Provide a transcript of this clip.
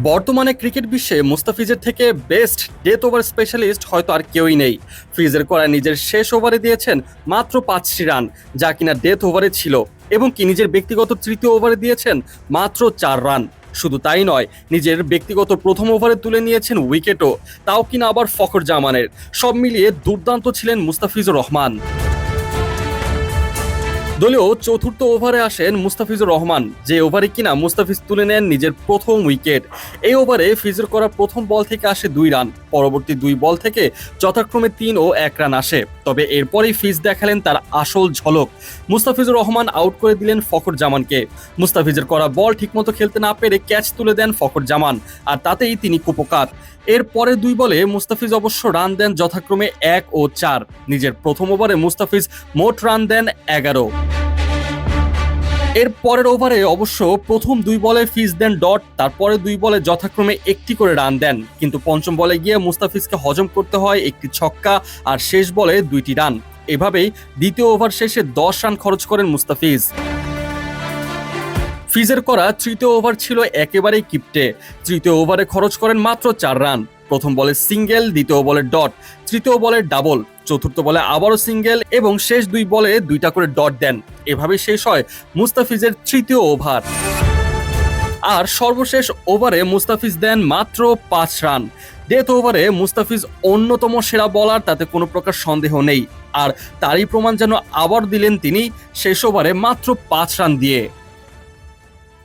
বর্তমানে ক্রিকেট বিশ্বে মুস্তাফিজের থেকে বেস্ট ডেথ ওভার স্পেশালিস্ট হয়তো আর কেউই নেই। ফ্রিজের করা নিজের শেষ ওভারে দিয়েছেন মাত্র 5টি রান, যা কিনা ডেথ ওভারে ছিল, এবং কি নিজের ব্যক্তিগত তৃতীয় ওভারে দিয়েছেন মাত্র 4 রান। শুধু তাই নয়, নিজের ব্যক্তিগত প্রথম ওভারে তুলে নিয়েছেন উইকেটও, তাও কিনা আবার ফখর জামানের। সব মিলিয়ে দুর্দান্ত ছিলেন মুস্তাফিজুর রহমান। দলীয় চতুর্থ ওভারে আসেন মুস্তাফিজুর রহমান, যে ওভারে কিনা মুস্তাফিজ তুলে নেন নিজের প্রথম উইকেট। এই ওভারে ফিজের করা প্রথম বল থেকে আসে 2 রান, পরবর্তী 2 বল থেকে যথাক্রমে 3 ও 1 রান আসে। তবে এরপরেই ফিজ দেখালেন তার আসল ঝলক। মুস্তাফিজুর রহমান আউট করে দিলেন ফখর জামানকে। মুস্তাফিজের করা বল ঠিকমতো খেলতে না পেরে ক্যাচ তুলে দেন ফখর জামান, আর তাতেই তিনি কুপোকাত। এর পরে 2 বলে মুস্তাফিজ অবশ্য রান দেন যথাক্রমে 1 ও 4। নিজের প্রথম ওভারে মুস্তাফিজ মোট রান দেন 11। এর পরের ওভারে অবশ্য প্রথম 2 বলে ফিজ দেন ডট, তারপরে 2 বলে যথাক্রমে 1টি করে রান দেন, কিন্তু পঞ্চম বলে গিয়ে মুস্তাফিজকে হজম করতে হয় 1টি ছক্কা আর শেষ বলে 2টি রান। এভাবেই দ্বিতীয় ওভার শেষে 10 রান খরচ করেন মুস্তাফিজ। ফিজের করা তৃতীয় ওভার ছিল একেবারেই কিপটে। তৃতীয় ওভারে খরচ করেন মাত্র 4 রান। প্রথম বলে সিঙ্গেল, দ্বিতীয় বলে ডট, তৃতীয় বলে ডাবল, চতুর্থ বলে আবারও সিঙ্গেল এবং শেষ 2 বলে 2টা করে ডট দেন। এভাবে শেষ হয় মুস্তাফিজের তৃতীয় ওভার। আর সর্বশেষ ওভারে মুস্তাফিজ দেন মাত্র 5 রান। ডেথ ওভারে মুস্তাফিজ অন্যতম সেরা বলার, তাতে কোনো প্রকার সন্দেহ নেই। আর তারই প্রমাণ যেন আবার দিলেন তিনি শেষ ওভারে মাত্র 5 রান দিয়ে।